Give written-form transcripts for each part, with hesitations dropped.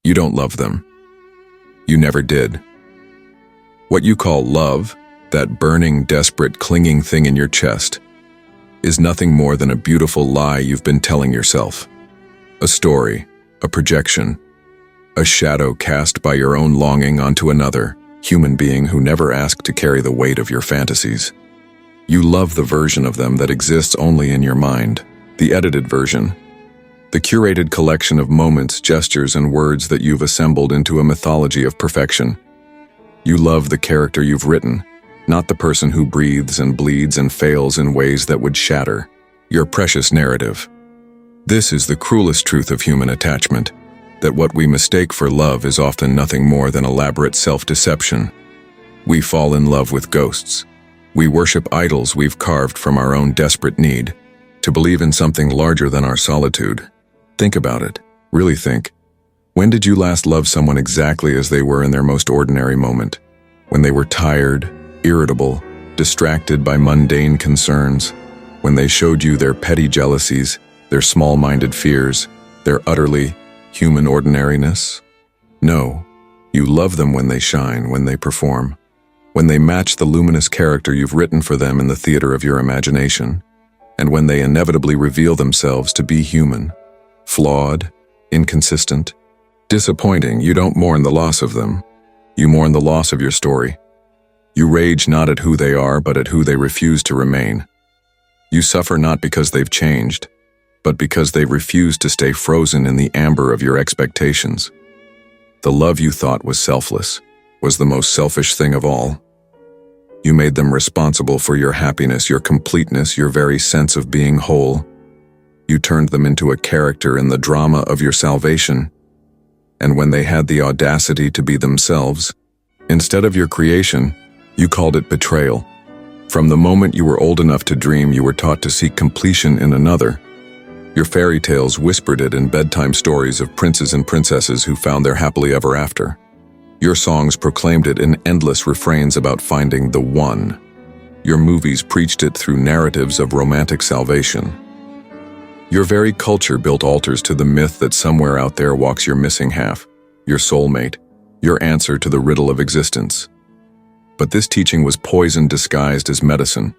You don't love them. You never did. What you call love, that burning, desperate, clinging thing in your chest, is nothing more than a beautiful lie you've been telling yourself. A story, a projection, a shadow cast by your own longing onto another, human being who never asked to carry the weight of your fantasies. You love the version of them that exists only in your mind, the edited version, the curated collection of moments, gestures, and words that you've assembled into a mythology of perfection. You love the character you've written, not the person who breathes and bleeds and fails in ways that would shatter your precious narrative. This is the cruelest truth of human attachment, that what we mistake for love is often nothing more than elaborate self-deception. We fall in love with ghosts. We worship idols we've carved from our own desperate need to believe in something larger than our solitude. Think about it. Really think. When did you last love someone exactly as they were in their most ordinary moment? When they were tired, irritable, distracted by mundane concerns, when they showed you their petty jealousies, their small-minded fears, their utterly human ordinariness? No, you love them when they shine, when they perform, when they match the luminous character you've written for them in the theater of your imagination, and when they inevitably reveal themselves to be human, flawed, inconsistent, disappointing. You don't mourn the loss of them. You mourn the loss of your story. You rage not at who they are, but at who they refuse to remain. You suffer not because they've changed, but because they refuse to stay frozen in the amber of your expectations. The love you thought was selfless was the most selfish thing of all. You made them responsible for your happiness, your completeness, your very sense of being whole. You turned them into a character in the drama of your salvation. And when they had the audacity to be themselves, instead of your creation, you called it betrayal. From the moment you were old enough to dream, you were taught to seek completion in another. Your fairy tales whispered it in bedtime stories of princes and princesses who found their happily ever after. Your songs proclaimed it in endless refrains about finding the one. Your movies preached it through narratives of romantic salvation. Your very culture built altars to the myth that somewhere out there walks your missing half, your soulmate, your answer to the riddle of existence. But this teaching was poison disguised as medicine.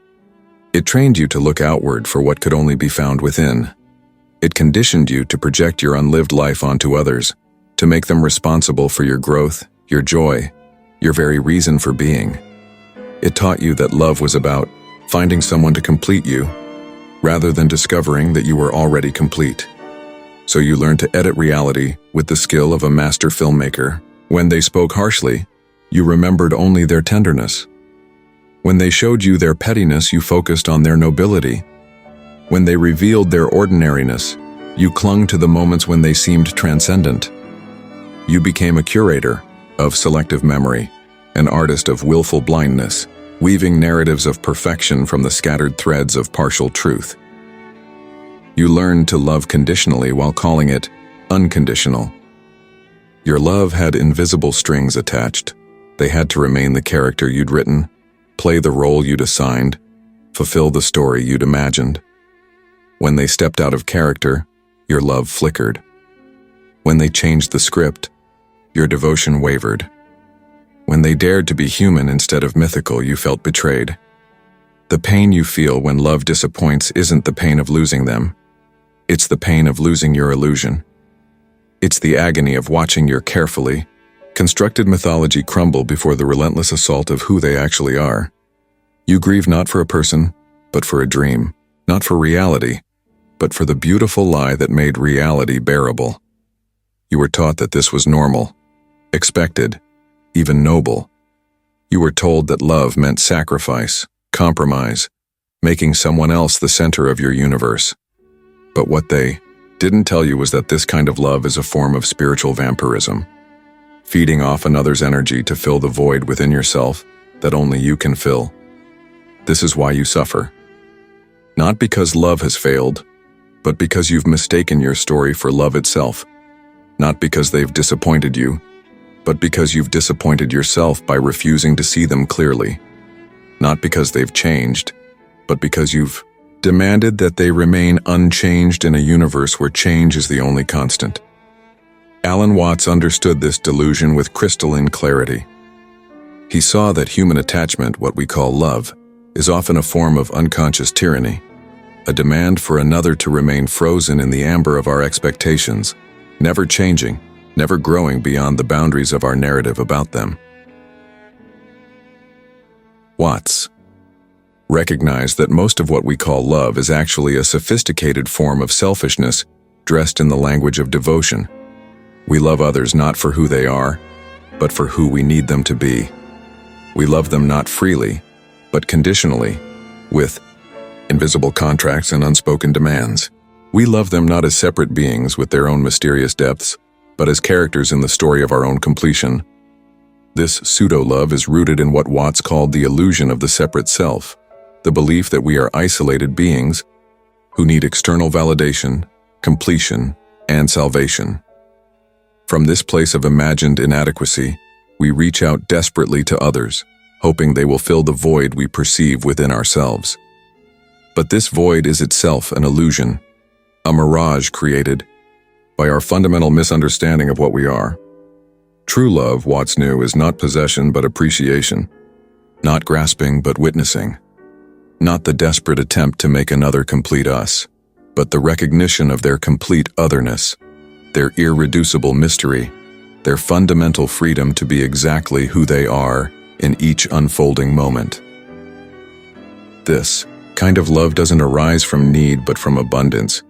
It trained you to look outward for what could only be found within. It conditioned you to project your unlived life onto others, to make them responsible for your growth, your joy, your very reason for being. It taught you that love was about finding someone to complete you, rather than discovering that you were already complete. So you learned to edit reality with the skill of a master filmmaker. When they spoke harshly, you remembered only their tenderness. When they showed you their pettiness, you focused on their nobility. When they revealed their ordinariness, you clung to the moments when they seemed transcendent. You became a curator of selective memory, an artist of willful blindness, weaving narratives of perfection from the scattered threads of partial truth. You learned to love conditionally while calling it unconditional. Your love had invisible strings attached. They had to remain the character you'd written, play the role you'd assigned, fulfill the story you'd imagined. When they stepped out of character, your love flickered. When they changed the script, your devotion wavered. When they dared to be human instead of mythical, you felt betrayed. The pain you feel when love disappoints isn't the pain of losing them. It's the pain of losing your illusion. It's the agony of watching your carefully constructed mythology crumble before the relentless assault of who they actually are. You grieve not for a person, but for a dream. Not for reality, but for the beautiful lie that made reality bearable. You were taught that this was normal, expected, even noble. You were told that love meant sacrifice, compromise, making someone else the center of your universe. But what they didn't tell you was that this kind of love is a form of spiritual vampirism, feeding off another's energy to fill the void within yourself that only you can fill. This is why you suffer. Not because love has failed, but because you've mistaken your story for love itself. Not because they've disappointed you, but because you've disappointed yourself by refusing to see them clearly. Not because they've changed, but because you've demanded that they remain unchanged in a universe where change is the only constant. Alan Watts understood this delusion with crystalline clarity. He saw that human attachment, what we call love, is often a form of unconscious tyranny, a demand for another to remain frozen in the amber of our expectations, never changing, never growing beyond the boundaries of our narrative about them. Watts recognized that most of what we call love is actually a sophisticated form of selfishness dressed in the language of devotion. We love others not for who they are, but for who we need them to be. We love them not freely, but conditionally, with invisible contracts and unspoken demands. We love them not as separate beings with their own mysterious depths, but as characters in the story of our own completion. This pseudo-love is rooted in what Watts called the illusion of the separate self, the belief that we are isolated beings who need external validation, completion, and salvation. From this place of imagined inadequacy, we reach out desperately to others, hoping they will fill the void we perceive within ourselves. But this void is itself an illusion, a mirage created by our fundamental misunderstanding of what we are. True love, Watts knew, is not possession but appreciation, not grasping but witnessing, not the desperate attempt to make another complete us, but the recognition of their complete otherness, their irreducible mystery, their fundamental freedom to be exactly who they are in each unfolding moment. This kind of love doesn't arise from need but from abundance.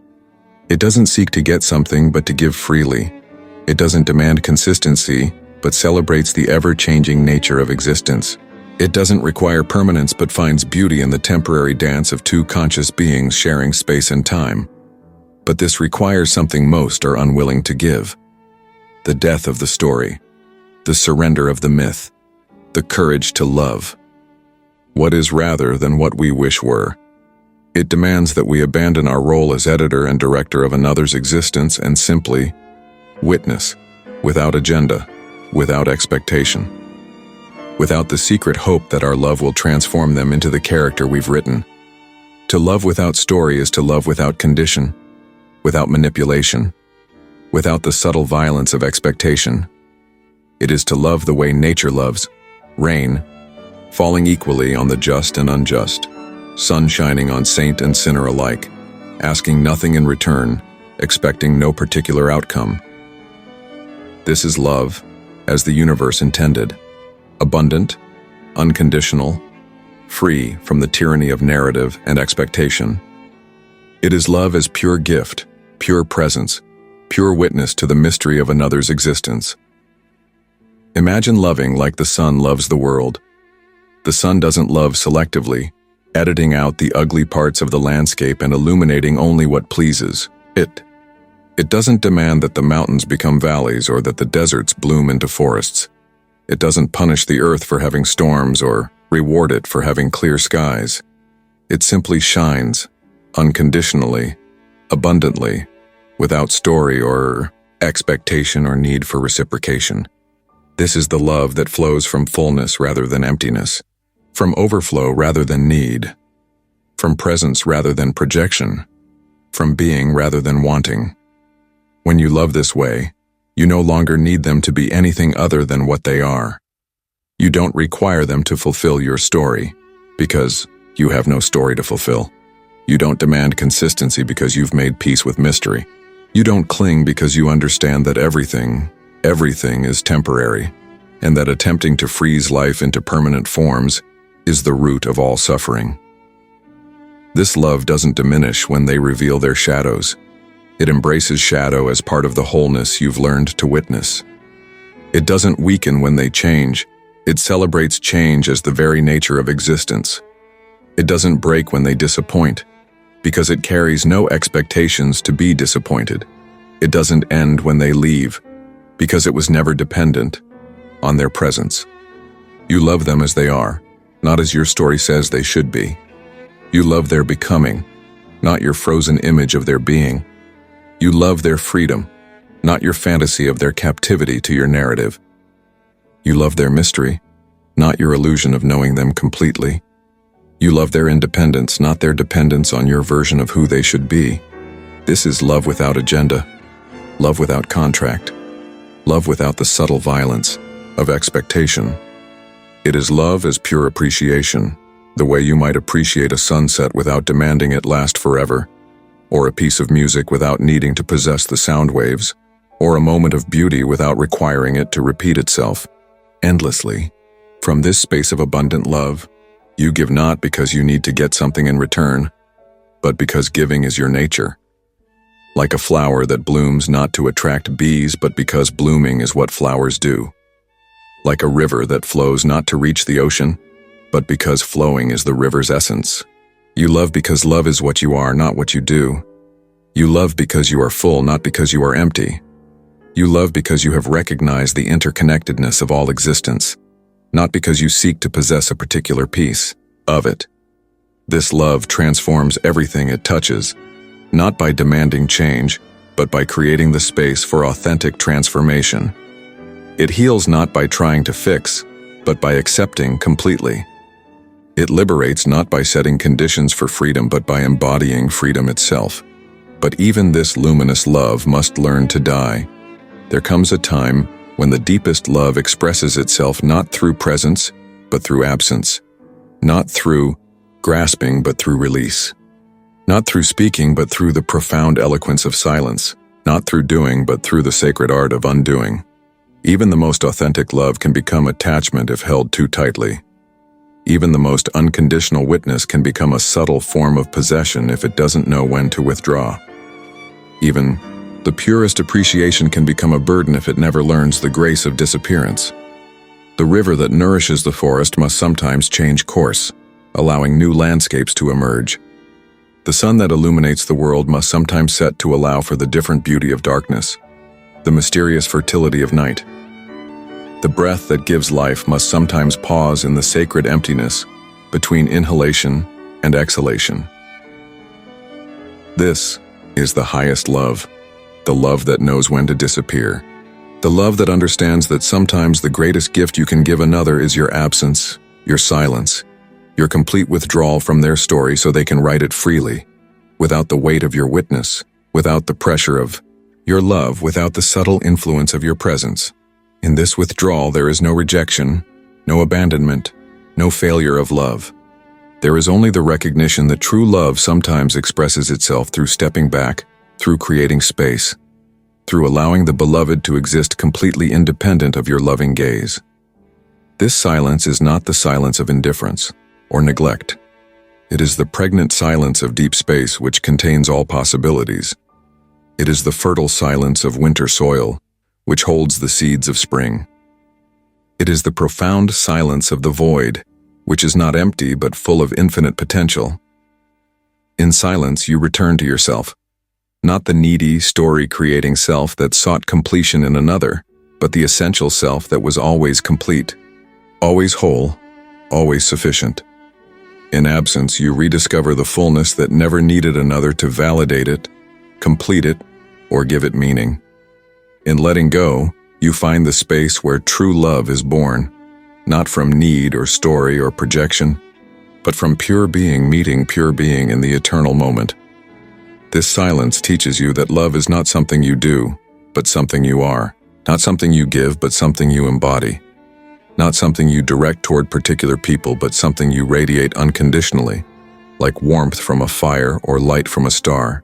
It doesn't seek to get something but to give freely. It doesn't demand consistency but celebrates the ever-changing nature of existence. It doesn't require permanence but finds beauty in the temporary dance of two conscious beings sharing space and time. But this requires something most are unwilling to give: the death of the story, the surrender of the myth, the courage to love what is rather than what we wish were. It demands that we abandon our role as editor and director of another's existence and simply witness, without agenda, without expectation, without the secret hope that our love will transform them into the character we've written. To love without story is to love without condition, without manipulation, without the subtle violence of expectation. It is to love the way nature loves: rain, falling equally on the just and unjust, sun shining on saint and sinner alike, asking nothing in return, expecting no particular outcome. This is love, as the universe intended: abundant, unconditional, free from the tyranny of narrative and expectation. It is love as pure gift, pure presence, pure witness to the mystery of another's existence. Imagine loving like the sun loves the world. The sun doesn't love selectively, editing out the ugly parts of the landscape and illuminating only what pleases it. It doesn't demand that the mountains become valleys or that the deserts bloom into forests. It doesn't punish the earth for having storms or reward it for having clear skies. It simply shines, unconditionally, abundantly, without story or expectation or need for reciprocation. This is the love that flows from fullness rather than emptiness, from overflow rather than need, from presence rather than projection, from being rather than wanting. When you love this way, you no longer need them to be anything other than what they are. You don't require them to fulfill your story, because you have no story to fulfill. You don't demand consistency because you've made peace with mystery. You don't cling because you understand that everything is temporary, and that attempting to freeze life into permanent forms is the root of all suffering. This love doesn't diminish when they reveal their shadows. It embraces shadow as part of the wholeness you've learned to witness. It doesn't weaken when they change. It celebrates change as the very nature of existence. It doesn't break when they disappoint, because it carries no expectations to be disappointed. It doesn't end when they leave, because it was never dependent on their presence. You love them as they are, not as your story says they should be. You love their becoming, not your frozen image of their being. You love their freedom, not your fantasy of their captivity to your narrative. You love their mystery, not your illusion of knowing them completely. You love their independence, not their dependence on your version of who they should be. This is love without agenda, love without contract, love without the subtle violence of expectation. It is love as pure appreciation, the way you might appreciate a sunset without demanding it last forever, or a piece of music without needing to possess the sound waves, or a moment of beauty without requiring it to repeat itself endlessly. From this space of abundant love, you give not because you need to get something in return, but because giving is your nature. Like a flower that blooms not to attract bees, but because blooming is what flowers do. Like a river that flows not to reach the ocean, but because flowing is the river's essence. You love because love is what you are, not what you do. You love because you are full, not because you are empty. You love because you have recognized the interconnectedness of all existence, not because you seek to possess a particular piece of it. This love transforms everything it touches, not by demanding change, but by creating the space for authentic transformation. It heals not by trying to fix, but by accepting completely. It liberates not by setting conditions for freedom, but by embodying freedom itself. But even this luminous love must learn to die. There comes a time when the deepest love expresses itself not through presence, but through absence. Not through grasping, but through release. Not through speaking, but through the profound eloquence of silence. Not through doing, but through the sacred art of undoing. Even the most authentic love can become attachment if held too tightly. Even the most unconditional witness can become a subtle form of possession if it doesn't know when to withdraw. Even the purest appreciation can become a burden if it never learns the grace of disappearance. The river that nourishes the forest must sometimes change course, allowing new landscapes to emerge. The sun that illuminates the world must sometimes set to allow for the different beauty of darkness, the mysterious fertility of night. The breath that gives life must sometimes pause in the sacred emptiness between inhalation and exhalation. This is the highest love, the love that knows when to disappear, the love that understands that sometimes the greatest gift you can give another is your absence, your silence, your complete withdrawal from their story so they can write it freely, without the weight of your witness, without the pressure of your love, without the subtle influence of your presence. In this withdrawal there is no rejection, no abandonment, no failure of love. There is only the recognition that true love sometimes expresses itself through stepping back, through creating space, through allowing the beloved to exist completely independent of your loving gaze. This silence is not the silence of indifference or neglect. It is the pregnant silence of deep space which contains all possibilities. It is the fertile silence of winter soil, which holds the seeds of spring. It is the profound silence of the void, which is not empty but full of infinite potential. In silence, you return to yourself, not the needy, story-creating self that sought completion in another, but the essential self that was always complete, always whole, always sufficient. In absence, you rediscover the fullness that never needed another to validate it, complete it, or give it meaning. In letting go, you find the space where true love is born, not from need or story or projection, but from pure being meeting pure being in the eternal moment. This silence teaches you that love is not something you do, but something you are, not something you give, but something you embody, not something you direct toward particular people, but something you radiate unconditionally, like warmth from a fire or light from a star.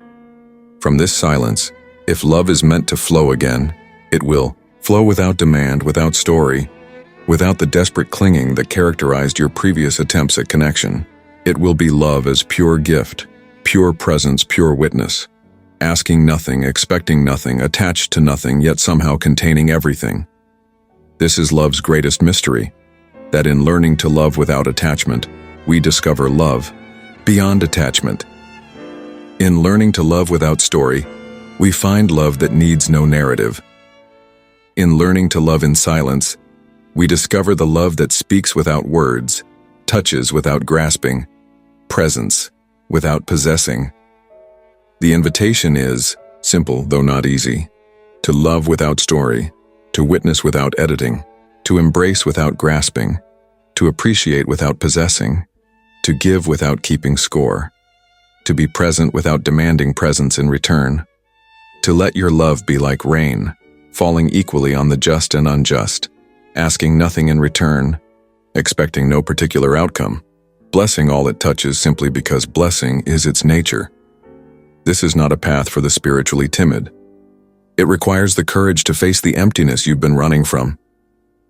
From this silence, if love is meant to flow again, it will flow without demand, without story, without the desperate clinging that characterized your previous attempts at connection. It will be love as pure gift, pure presence, pure witness, asking nothing, expecting nothing, attached to nothing, yet somehow containing everything. This is love's greatest mystery, that in learning to love without attachment, we discover love beyond attachment. In learning to love without story, we find love that needs no narrative. In learning to love in silence, we discover the love that speaks without words, touches without grasping, presence without possessing. The invitation is, simple though not easy, to love without story, to witness without editing, to embrace without grasping, to appreciate without possessing, to give without keeping score, to be present without demanding presence in return, to let your love be like rain, falling equally on the just and unjust, asking nothing in return, expecting no particular outcome, blessing all it touches simply because blessing is its nature. This is not a path for the spiritually timid. It requires the courage to face the emptiness you've been running from,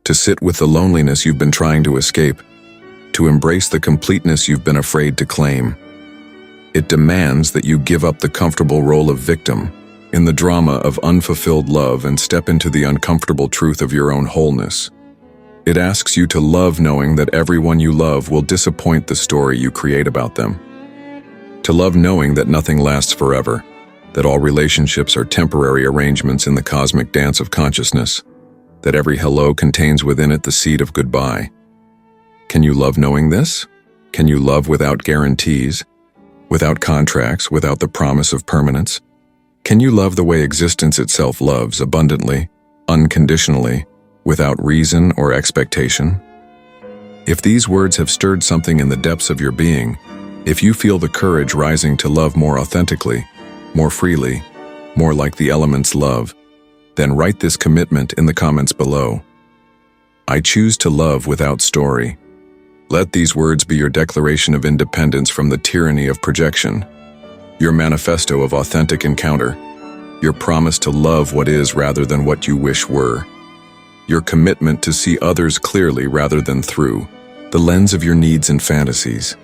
to sit with the loneliness you've been trying to escape, to embrace the completeness you've been afraid to claim. It demands that you give up the comfortable role of victim in the drama of unfulfilled love and step into the uncomfortable truth of your own wholeness. It asks you to love knowing that everyone you love will disappoint the story you create about them. To love knowing that nothing lasts forever, that all relationships are temporary arrangements in the cosmic dance of consciousness, that every hello contains within it the seed of goodbye. Can you love knowing this? Can you love without guarantees, without contracts, without the promise of permanence? Can you love the way existence itself loves, abundantly, unconditionally, without reason or expectation? If these words have stirred something in the depths of your being, if you feel the courage rising to love more authentically, more freely, more like the elements love, then write this commitment in the comments below. I choose to love without story. Let these words be your declaration of independence from the tyranny of projection, your manifesto of authentic encounter, your promise to love what is rather than what you wish were, your commitment to see others clearly rather than through the lens of your needs and fantasies.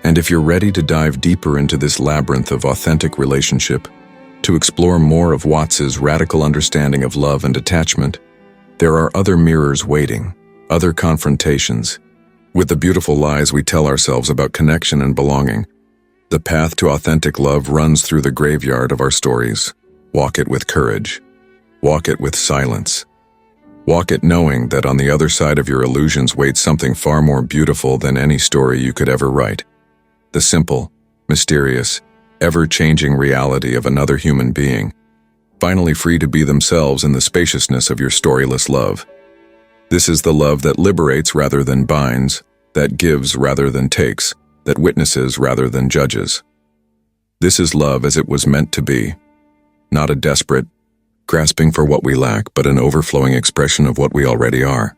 And if you're ready to dive deeper into this labyrinth of authentic relationship, to explore more of Watts's radical understanding of love and attachment, there are other mirrors waiting, other confrontations, with the beautiful lies we tell ourselves about connection and belonging. The path to authentic love runs through the graveyard of our stories. Walk it with courage. Walk it with silence. Walk it knowing that on the other side of your illusions waits something far more beautiful than any story you could ever write. The simple, mysterious, ever-changing reality of another human being, finally free to be themselves in the spaciousness of your storyless love. This is the love that liberates rather than binds, that gives rather than takes, that witnesses rather than judges. This is love as it was meant to be, not a desperate, grasping for what we lack, but an overflowing expression of what we already are.